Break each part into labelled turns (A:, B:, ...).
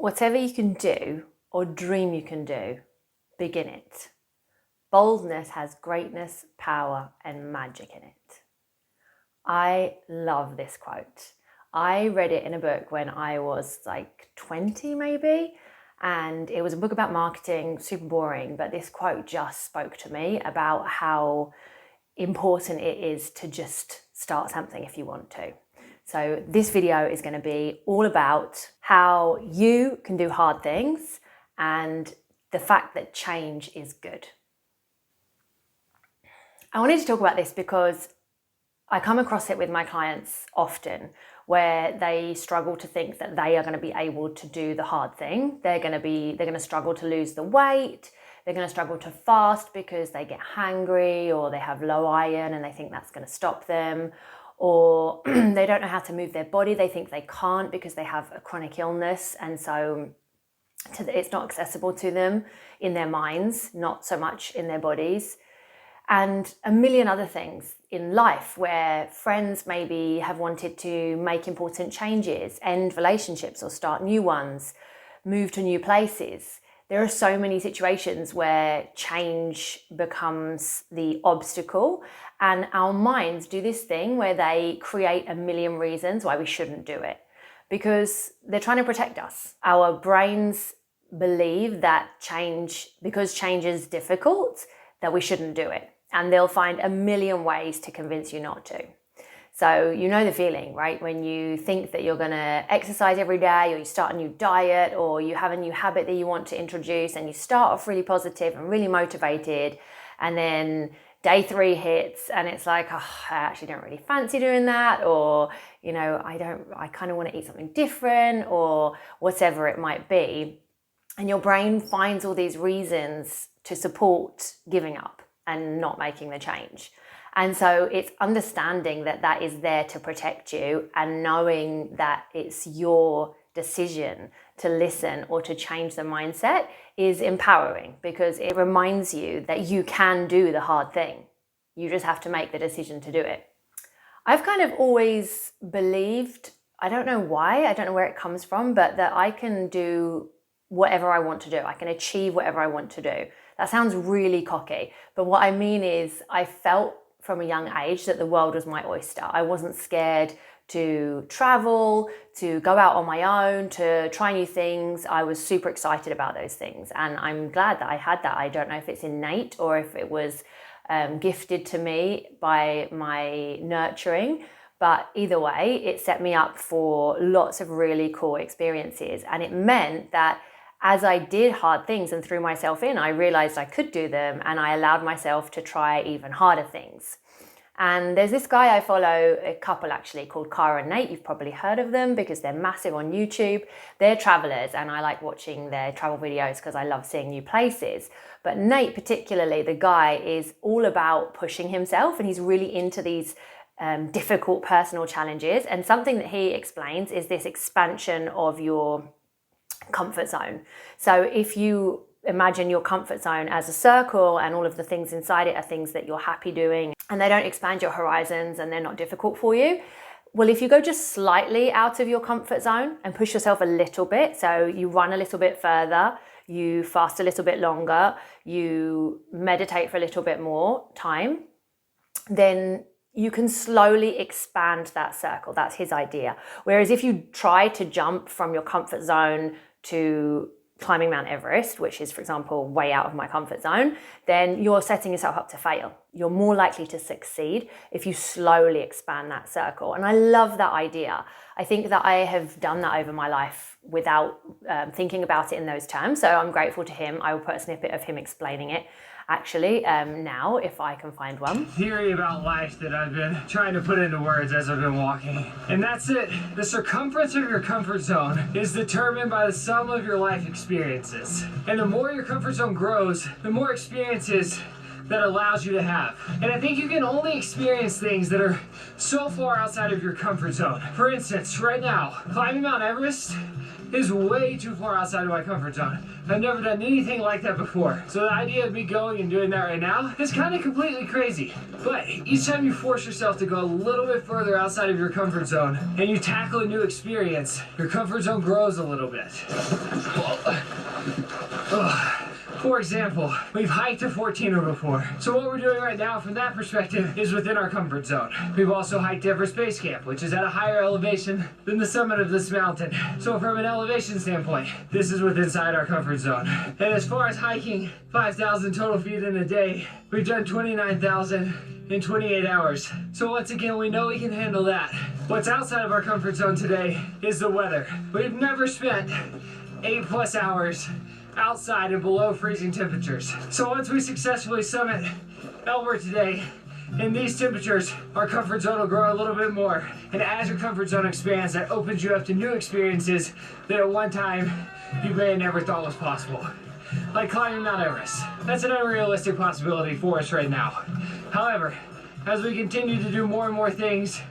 A: Whatever you can do or dream you can do, begin it. Boldness has greatness, power, and magic in it. I love this quote. I read it in a book when I was like 20 maybe, and it was a book about marketing, super boring, but this quote just spoke to me about how important it is to just start something if you want to. So this video is going to be all about how you can do hard things and the fact that change is good. I wanted to talk about this because I come across it with my clients often, where they struggle to think that they are going to be able to do the hard thing. They're going to struggle to lose the weight. They're going to struggle to fast because they get hangry, or they have low iron and they think that's going to stop them, or they don't know how to move their body. They think they can't because they have a chronic illness, and so it's not accessible to them in their minds, not so much in their bodies. And a million other things in life where friends maybe have wanted to make important changes, end relationships or start new ones, move to new places. There are so many situations where change becomes the obstacle, and our minds do this thing where they create a million reasons why we shouldn't do it, because they're trying to protect us. Our brains believe that because change is difficult, that we shouldn't do it. And they'll find a million ways to convince you not to. So you know the feeling, right? When you think that you're gonna exercise every day, or you start a new diet, or you have a new habit that you want to introduce, and you start off really positive and really motivated, and then day 3 hits and it's like, oh, I actually don't really fancy doing that, or, I kind of want to eat something different, or whatever it might be. And your brain finds all these reasons to support giving up and not making the change. And so it's understanding that that is there to protect you, and knowing that it's your decision to listen or to change the mindset is empowering, because it reminds you that you can do the hard thing. You just have to make the decision to do it. I've kind of always believed, I don't know why, I don't know where it comes from, but that I can do whatever I want to do. I can achieve whatever I want to do. That sounds really cocky, but what I mean is I felt from a young age that the world was my oyster. I wasn't scared to travel, to go out on my own, to try new things. I was super excited about those things, and I'm glad that I had that. I don't know if it's innate or if it was gifted to me by my nurturing, but either way, it set me up for lots of really cool experiences. And it meant that as I did hard things and threw myself in, I realized I could do them, and I allowed myself to try even harder things. And there's this guy I follow, a couple actually, called Cara and Nate. You've probably heard of them because they're massive on YouTube. They're travelers, and I like watching their travel videos because I love seeing new places. But Nate particularly, the guy, is all about pushing himself, and he's really into these difficult personal challenges. And something that he explains is this expansion of your comfort zone. So if you imagine your comfort zone as a circle, and all of the things inside it are things that you're happy doing, and they don't expand your horizons, and they're not difficult for you. Well, if you go just slightly out of your comfort zone and push yourself a little bit, so you run a little bit further, you fast a little bit longer, you meditate for a little bit more time, then you can slowly expand that circle. That's his idea. Whereas if you try to jump from your comfort zone to climbing Mount Everest, which is, for example, way out of my comfort zone, then you're setting yourself up to fail. You're more likely to succeed if you slowly expand that circle. And I love that idea. I think that I have done that over my life without thinking about it in those terms. So I'm grateful to him. I will put a snippet of him explaining it actually now, if I can find one.
B: Theory about life that I've been trying to put into words as I've been walking. And that's it. The circumference of your comfort zone is determined by the sum of your life experiences. And the more your comfort zone grows, the more experiences that allows you to have. And I think you can only experience things that are so far outside of your comfort zone. For instance, right now, climbing Mount Everest is way too far outside of my comfort zone. I've never done anything like that before. So the idea of me going and doing that right now is kind of completely crazy. But each time you force yourself to go a little bit further outside of your comfort zone and you tackle a new experience, your comfort zone grows a little bit. For example, we've hiked to 14 before. So what we're doing right now from that perspective is within our comfort zone. We've also hiked Everest Base Camp, which is at a higher elevation than the summit of this mountain. So from an elevation standpoint, this is within inside our comfort zone. And as far as hiking 5,000 total feet in a day, we've done 29,000 in 28 hours. So once again, we know we can handle that. What's outside of our comfort zone today is the weather. We've never spent 8+ hours outside and below freezing temperatures. So once we successfully summit Elbert today, in these temperatures, our comfort zone will grow a little bit more. And as your comfort zone expands, that opens you up to new experiences that at one time you may have never thought was possible. Like climbing Mount Everest. That's an unrealistic possibility for us right now. However, as we continue to do more and more things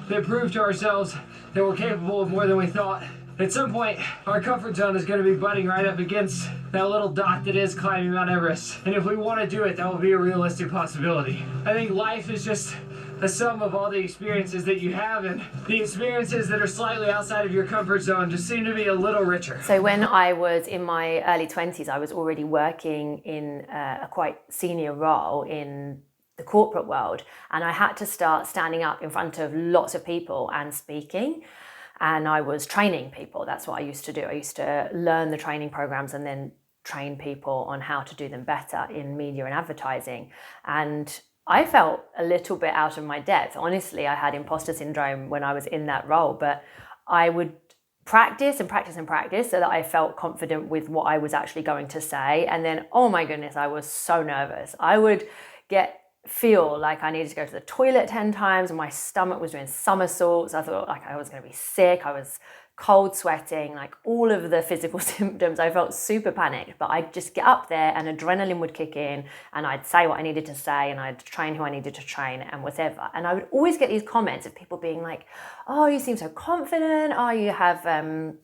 B: that prove to ourselves that we're capable of more than we thought, at some point, our comfort zone is going to be butting right up against that little dot that is climbing Mount Everest. And if we want to do it, that will be a realistic possibility. I think life is just a sum of all the experiences that you have, and the experiences that are slightly outside of your comfort zone just seem to be a little richer.
A: So when I was in my early 20s, I was already working in a quite senior role in the corporate world, and I had to start standing up in front of lots of people and speaking. And I was training people. That's what I used to do. I used to learn the training programs and then train people on how to do them better in media and advertising. And I felt a little bit out of my depth. Honestly, I had imposter syndrome when I was in that role, but I would practice and practice and practice so that I felt confident with what I was actually going to say. And then, oh my goodness, I was so nervous. I would feel like I needed to go to the toilet 10 times and my stomach was doing somersaults. I thought like I was going to be sick. I was cold sweating, like all of the physical symptoms. I felt super panicked, but I'd just get up there and adrenaline would kick in and I'd say what I needed to say and I'd train who I needed to train and whatever. And I would always get these comments of people being like, oh, you seem so confident. Oh, you have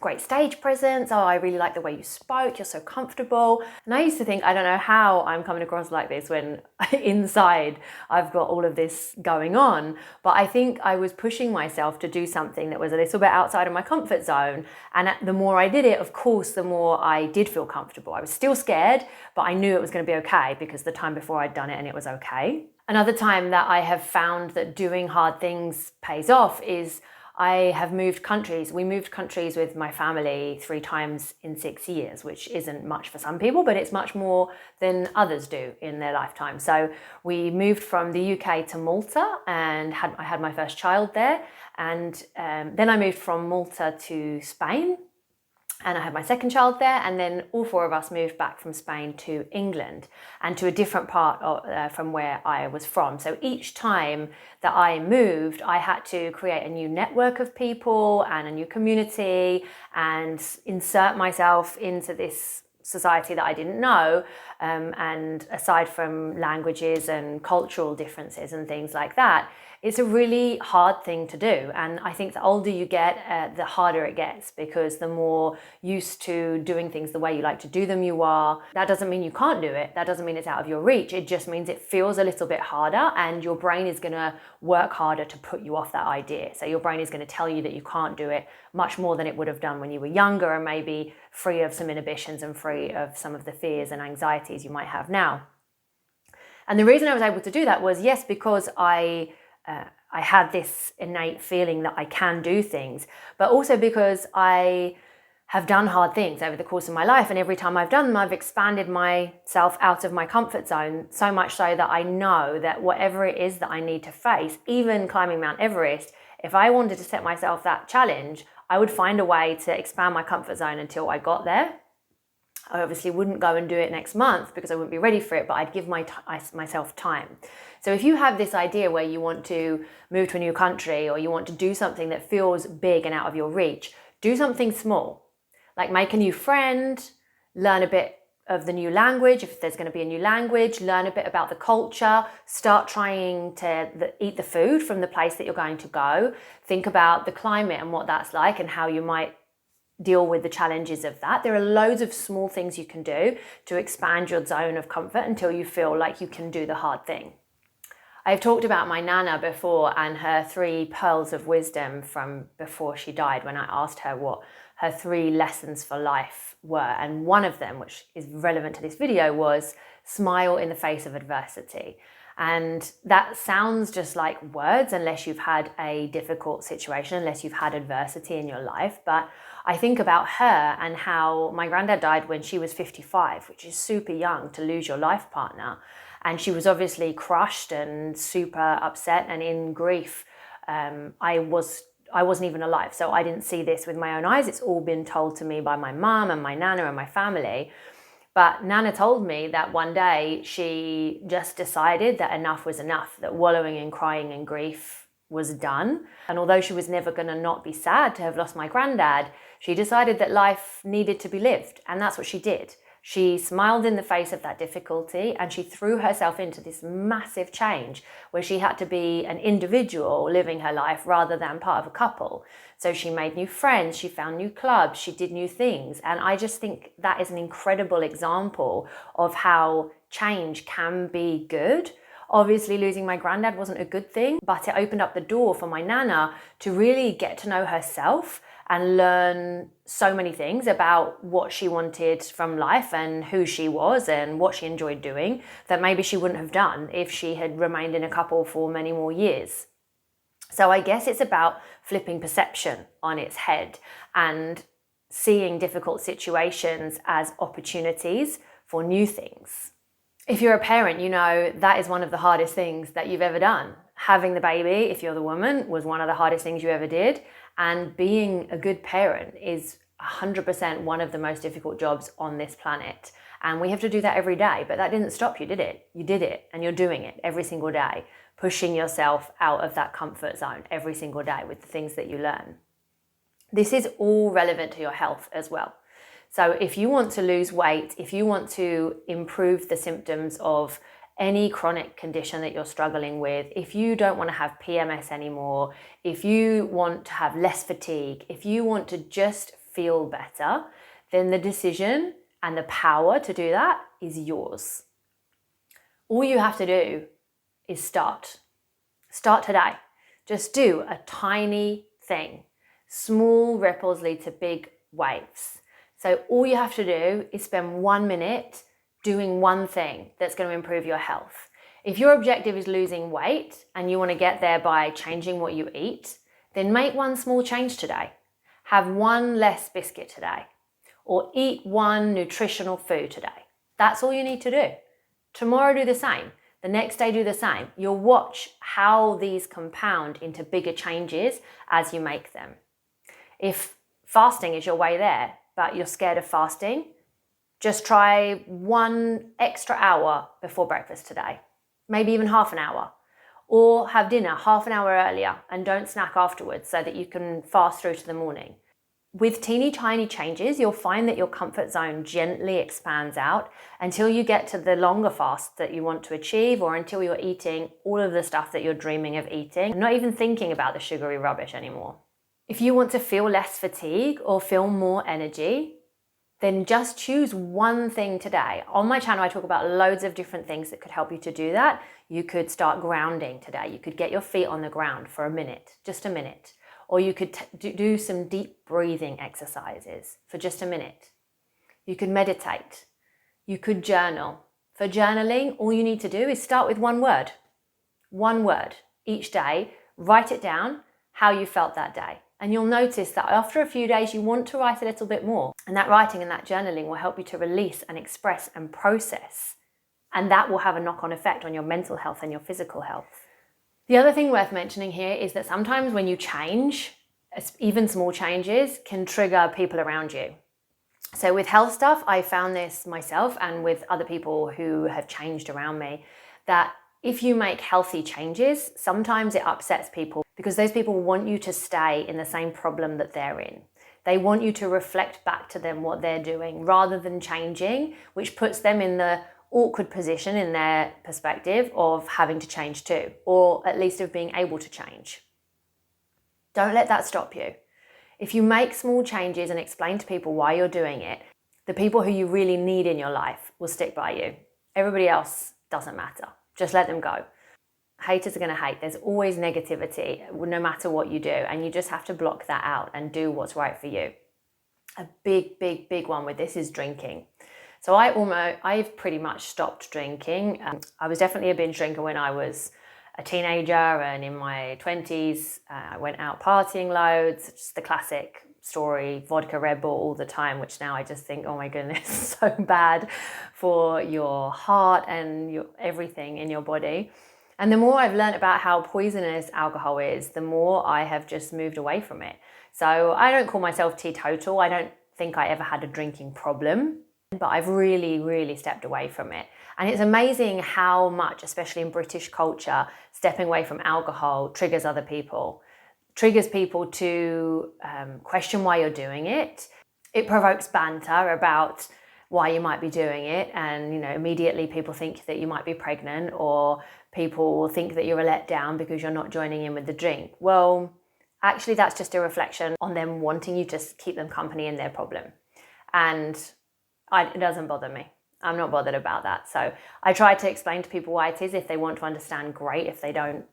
A: great stage presence. Oh, I really like the way you spoke. You're so comfortable. And I used to think, I don't know how I'm coming across like this when inside I've got all of this going on. But I think I was pushing myself to do something that was a little bit outside of my comfort zone. And the more I did it, of course, the more I did feel comfortable. I was still scared, but I knew it was going to be okay because the time before I'd done it and it was okay. Another time that I have found that doing hard things pays off is I have moved countries. We moved countries with my family 3 times in 6 years, which isn't much for some people, but it's much more than others do in their lifetime. So we moved from the UK to Malta and I had my first child there. And then I moved from Malta to Spain and I had my second child there. And then all 4 of us moved back from Spain to England and to a different part from where I was from. So each time that I moved, I had to create a new network of people and a new community and insert myself into this society that I didn't know. And aside from languages and cultural differences and things like that, it's a really hard thing to do. And I think the older you get, the harder it gets because the more used to doing things the way you like to do them you are. That doesn't mean you can't do it. That doesn't mean it's out of your reach. It just means it feels a little bit harder and your brain is going to work harder to put you off that idea. So your brain is going to tell you that you can't do it much more than it would have done when you were younger and maybe free of some inhibitions and free of some of the fears and anxieties you might have now. And the reason I was able to do that was, yes, because I had this innate feeling that I can do things, but also because I have done hard things over the course of my life. And every time I've done them, I've expanded myself out of my comfort zone, so much so that I know that whatever it is that I need to face, even climbing Mount Everest, if I wanted to set myself that challenge, I would find a way to expand my comfort zone until I got there. I obviously wouldn't go and do it next month because I wouldn't be ready for it, but I'd give myself time. So if you have this idea where you want to move to a new country or you want to do something that feels big and out of your reach, do something small. Like make a new friend, learn a bit of the new language. If there's going to be a new language, learn a bit about the culture, start trying to eat the food from the place that you're going to go. Think about the climate and what that's like and how you might deal with the challenges of that. There are loads of small things you can do to expand your zone of comfort until you feel like you can do the hard thing. I've talked about my Nana before and her 3 pearls of wisdom from before she died, when I asked her what her 3 lessons for life were. And one of them, which is relevant to this video, was smile in the face of adversity. And that sounds just like words unless you've had a difficult situation, unless you've had adversity in your life. But I think about her and how my granddad died when she was 55, which is super young to lose your life partner. And she was obviously crushed and super upset and in grief. I wasn't even alive, so I didn't see this with my own eyes. It's all been told to me by my mum and my Nana and my family. But Nana told me that one day she just decided that enough was enough, that wallowing and crying and grief was done. And although she was never going to not be sad to have lost my granddad, she decided that life needed to be lived. And that's what she did. She smiled in the face of that difficulty and she threw herself into this massive change where she had to be an individual living her life rather than part of a couple. So she made new friends, she found new clubs, she did new things. And I just think that is an incredible example of how change can be good. Obviously, losing my granddad wasn't a good thing, but it opened up the door for my Nana to really get to know herself and learn so many things about what she wanted from life and who she was and what she enjoyed doing that maybe she wouldn't have done if she had remained in a couple for many more years. So I guess it's about flipping perception on its head and seeing difficult situations as opportunities for new things. If you're a parent, you know that is one of the hardest things that you've ever done. Having the baby, if you're the woman, was one of the hardest things you ever did. And being a good parent is 100% one of the most difficult jobs on this planet. And we have to do that every day. But that didn't stop you, did it? You did it and you're doing it every single day, pushing yourself out of that comfort zone every single day with the things that you learn. This is all relevant to your health as well. So if you want to lose weight, if you want to improve the symptoms of any chronic condition that you're struggling with, if you don't want to have PMS anymore, if you want to have less fatigue, if you want to just feel better, then the decision and the power to do that is yours. All you have to do is start. Start today. Just do a tiny thing. Small ripples lead to big waves. So all you have to do is spend 1 minute doing one thing that's going to improve your health. If your objective is losing weight and you want to get there by changing what you eat, then make one small change today. Have 1 less biscuit today, or eat 1 nutritional food today. That's all you need to do. Tomorrow do the same. The next day do the same. You'll watch how these compound into bigger changes as you make them. If fasting is your way there, but you're scared of fasting, just try 1 extra hour before breakfast today, maybe even half an hour, or have dinner half an hour earlier and don't snack afterwards so that you can fast through to the morning. With teeny tiny changes, you'll find that your comfort zone gently expands out until you get to the longer fast that you want to achieve, or until you're eating all of the stuff that you're dreaming of eating, not even thinking about the sugary rubbish anymore. If you want to feel less fatigue or feel more energy, then just choose one thing today. On my channel, I talk about loads of different things that could help you to do that. You could start grounding today. You could get your feet on the ground for a minute, just a minute. Or you could do some deep breathing exercises for just a minute. You could meditate. You could journal. For journaling, all you need to do is start with 1 word. 1 word each day. Write it down, how you felt that day. And you'll notice that after a few days, you want to write a little bit more. And that writing and that journaling will help you to release and express and process. And that will have a knock-on effect on your mental health and your physical health. The other thing worth mentioning here is that sometimes when you change, even small changes can trigger people around you. So with health stuff, I found this myself and with other people who have changed around me, that if you make healthy changes, sometimes it upsets people because those people want you to stay in the same problem that they're in. They want you to reflect back to them what they're doing rather than changing, which puts them in the awkward position in their perspective of having to change too, or at least of being able to change. Don't let that stop you. If you make small changes and explain to people why you're doing it, the people who you really need in your life will stick by you. Everybody else doesn't matter. Just let them go. Haters are going to hate. There's always negativity, no matter what you do. And you just have to block that out and do what's right for you. A big one with this is drinking. So I've pretty much stopped drinking. I was definitely a binge drinker when I was a teenager, and in my 20s, I went out partying loads, just the classic story, vodka, Red Bull all the time, which now I just think, oh my goodness, so bad for your heart and everything in your body. And the more I've learned about how poisonous alcohol is, the more I have just moved away from it. So I don't call myself teetotal. I don't think I ever had a drinking problem, but I've really stepped away from it. And it's amazing how much, especially in British culture, stepping away from alcohol triggers other people, triggers people to question why you're doing it. It provokes banter about why you might be doing it, and immediately people think that you might be pregnant, or people will think that you're a letdown because you're not joining in with the drink. Well, actually that's just a reflection on them wanting you to keep them company in their problem. And it doesn't bother me. I'm not bothered about that. So I try to explain to people why it is. If they want to understand, great. If they don't,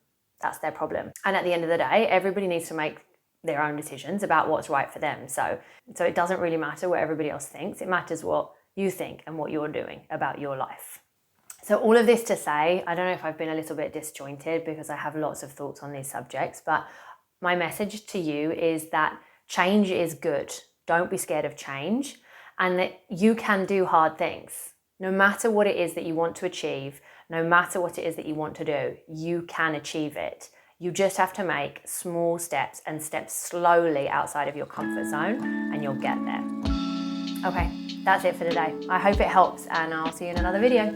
A: that's their problem. And at the end of the day, everybody needs to make their own decisions about what's right for them. So it doesn't really matter what everybody else thinks. It matters what you think and what you're doing about your life. So all of this to say, I don't know if I've been a little bit disjointed because I have lots of thoughts on these subjects, but my message to you is that change is good. Don't be scared of change, and that you can do hard things. No matter what it is that you want to achieve, no matter what it is that you want to do, you can achieve it. You just have to make small steps and step slowly outside of your comfort zone, and you'll get there. Okay, that's it for today. I hope it helps, and I'll see you in another video.